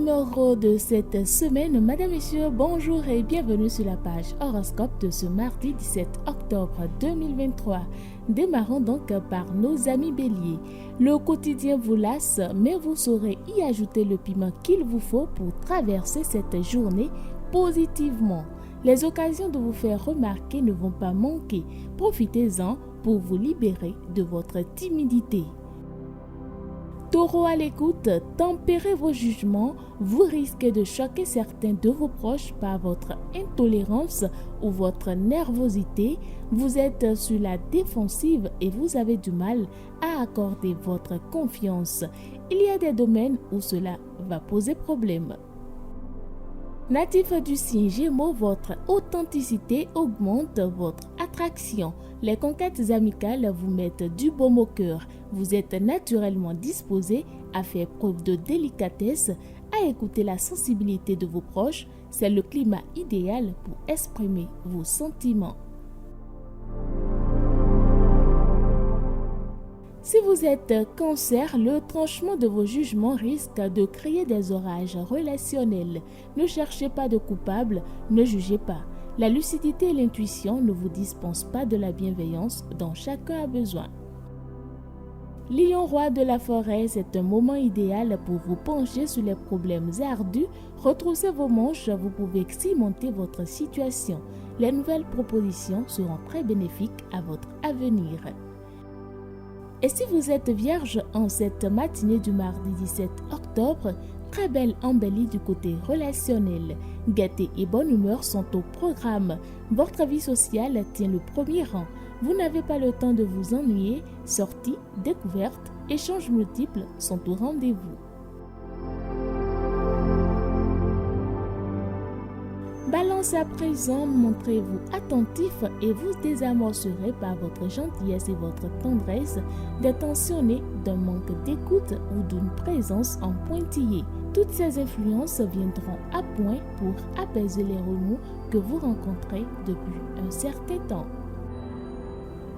numéro de cette semaine. Madame, Messieurs, bonjour et bienvenue sur la page horoscope de ce mardi 17 octobre 2023. Démarrons donc par nos amis béliers. Le quotidien vous lasse, mais vous saurez y ajouter le piment qu'il vous faut pour traverser cette journée positivement. Les occasions de vous faire remarquer ne vont pas manquer. Profitez-en pour vous libérer de votre timidité. Taureau à l'écoute, tempérez vos jugements, vous risquez de choquer certains de vos proches par votre intolérance ou votre nervosité. Vous êtes sur la défensive et vous avez du mal à accorder votre confiance. Il y a des domaines où cela va poser problème. Natif du signe Gémeaux, votre authenticité augmente votre attraction. Les conquêtes amicales vous mettent du baume au cœur. Vous êtes naturellement disposé à faire preuve de délicatesse, à écouter la sensibilité de vos proches. C'est le climat idéal pour exprimer vos sentiments. Si vous êtes cancer, le tranchement de vos jugements risque de créer des orages relationnels. Ne cherchez pas de coupable, ne jugez pas. La lucidité et l'intuition ne vous dispensent pas de la bienveillance dont chacun a besoin. Lion roi de la forêt, c'est un moment idéal pour vous pencher sur les problèmes ardus. Retroussez vos manches, vous pouvez cimenter votre situation. Les nouvelles propositions seront très bénéfiques à votre avenir. Et si vous êtes vierge en cette matinée du mardi 17 octobre, très belle embellie du côté relationnel. Gaieté et bonne humeur sont au programme. Votre vie sociale tient le premier rang. Vous n'avez pas le temps de vous ennuyer. Sorties, découvertes, échanges multiples sont au rendez-vous. Balance à présent, montrez-vous attentif et vous désamorcerez par votre gentillesse et votre tendresse des tensions nées d'un manque d'écoute ou d'une présence en pointillé. Toutes ces influences viendront à point pour apaiser les remous que vous rencontrez depuis un certain temps.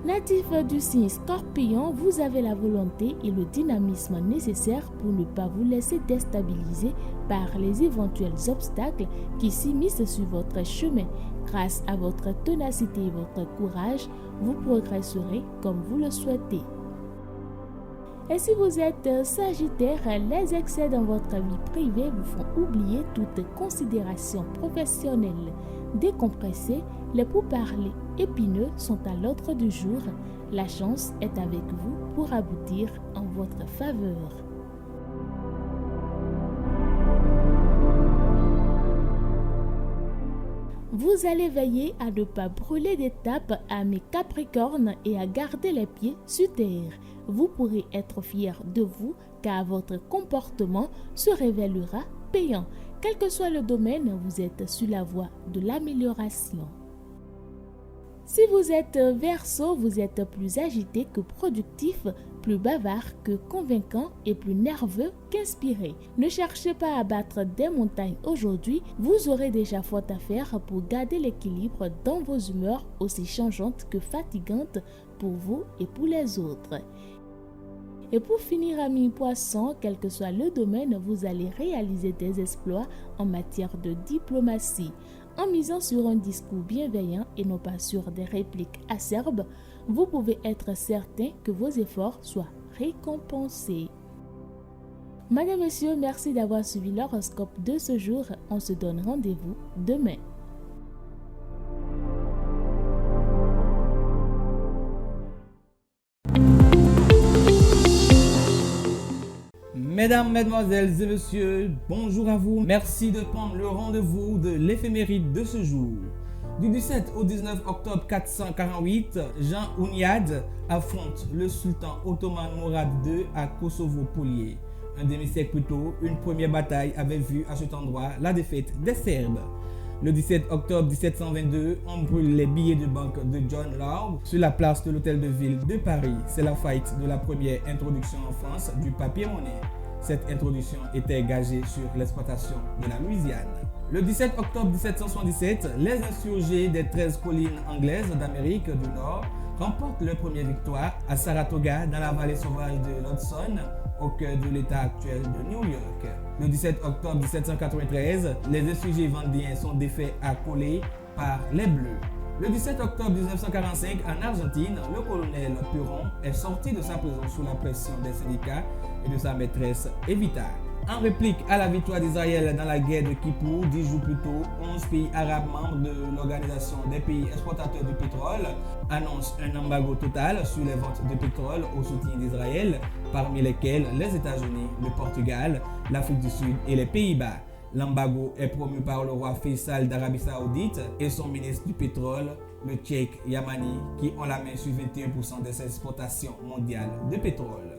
Natif du signe Scorpion, vous avez la volonté et le dynamisme nécessaires pour ne pas vous laisser déstabiliser par les éventuels obstacles qui s'immiscent sur votre chemin. Grâce à votre ténacité et votre courage, vous progresserez comme vous le souhaitez. Et si vous êtes Sagittaire, les excès dans votre vie privée vous font oublier toute considération professionnelle. Décompressez, les pourparlers épineux sont à l'ordre du jour. La chance est avec vous pour aboutir en votre faveur. Vous allez veiller à ne pas brûler d'étapes à mes Capricornes et à garder les pieds sur terre. Vous pourrez être fier de vous car votre comportement se révélera payant. Quel que soit le domaine, vous êtes sur la voie de l'amélioration. Si vous êtes Verseau, vous êtes plus agité que productif, plus bavard que convaincant et plus nerveux qu'inspiré. Ne cherchez pas à battre des montagnes aujourd'hui, vous aurez déjà faute à faire pour garder l'équilibre dans vos humeurs aussi changeantes que fatigantes pour vous et pour les autres. Et pour finir, amis poissons, quel que soit le domaine, vous allez réaliser des exploits en matière de diplomatie. En misant sur un discours bienveillant et non pas sur des répliques acerbes, vous pouvez être certain que vos efforts soient récompensés. Madame, Messieurs, merci d'avoir suivi l'horoscope de ce jour. On se donne rendez-vous demain. Mesdames, Mesdemoiselles et Messieurs, bonjour à vous. Merci de prendre le rendez-vous de l'éphéméride de ce jour. Du 17 au 19 octobre 448, Jean Ouniad affronte le sultan ottoman Mourad II à Kosovo-Polier. Un demi-siècle plus tôt, une première bataille avait vu à cet endroit la défaite des Serbes. Le 17 octobre 1722, on brûle les billets de banque de John Law sur la place de l'Hôtel de Ville de Paris. C'est la faillite de la première introduction en France du papier-monnaie. Cette introduction était gagée sur l'exploitation de la Louisiane. Le 17 octobre 1777, les insurgés des 13 collines anglaises d'Amérique du Nord remportent leur première victoire à Saratoga dans la vallée sauvage de l'Hudson au cœur de l'État actuel de New York. Le 17 octobre 1793, les insurgés vendéens sont défaits à Collet par les Bleus. Le 17 octobre 1945, en Argentine, le colonel Perón est sorti de sa prison sous la pression des syndicats et de sa maîtresse Evita. En réplique à la victoire d'Israël dans la guerre de Kippour, 10 jours plus tôt, 11 pays arabes membres de l'Organisation des pays exportateurs de pétrole annoncent un embargo total sur les ventes de pétrole au soutien d'Israël, parmi lesquels les États-Unis, le Portugal, l'Afrique du Sud et les Pays-Bas. L'embargo est promu par le roi Faisal d'Arabie Saoudite et son ministre du pétrole, le Tchèque Yamani, qui ont la main sur 21% des exportations mondiales de pétrole.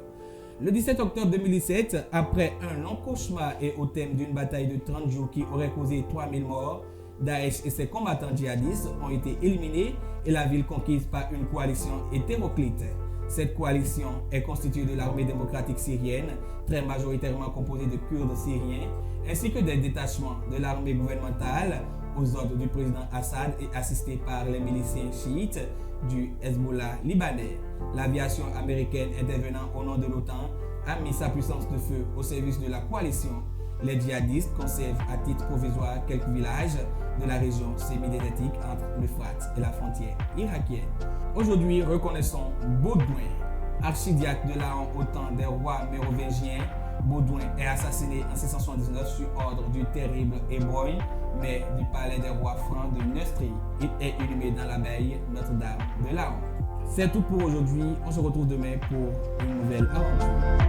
Le 17 octobre 2017, après un long cauchemar et au thème d'une bataille de 30 jours qui aurait causé 3000 morts, Daesh et ses combattants djihadistes ont été éliminés et la ville conquise par une coalition hétéroclite. Cette coalition est constituée de l'armée démocratique syrienne, très majoritairement composée de Kurdes syriens, ainsi que des détachements de l'armée gouvernementale aux ordres du président Assad et assistés par les miliciens chiites du Hezbollah libanais. L'aviation américaine intervenant au nom de l'OTAN a mis sa puissance de feu au service de la coalition. Les djihadistes conservent à titre provisoire quelques villages de la région semi-désertique entre l'Euphrate et la frontière irakienne. Aujourd'hui, reconnaissons Baudouin, archidiacre de Laon au temps des rois mérovingiens. Baudouin est assassiné en 1679 sur ordre du terrible Hébron, mais du palais des rois francs de Neustrie. Il est inhumé dans l'abbaye Notre-Dame de Laon. C'est tout pour aujourd'hui. On se retrouve demain pour une nouvelle aventure.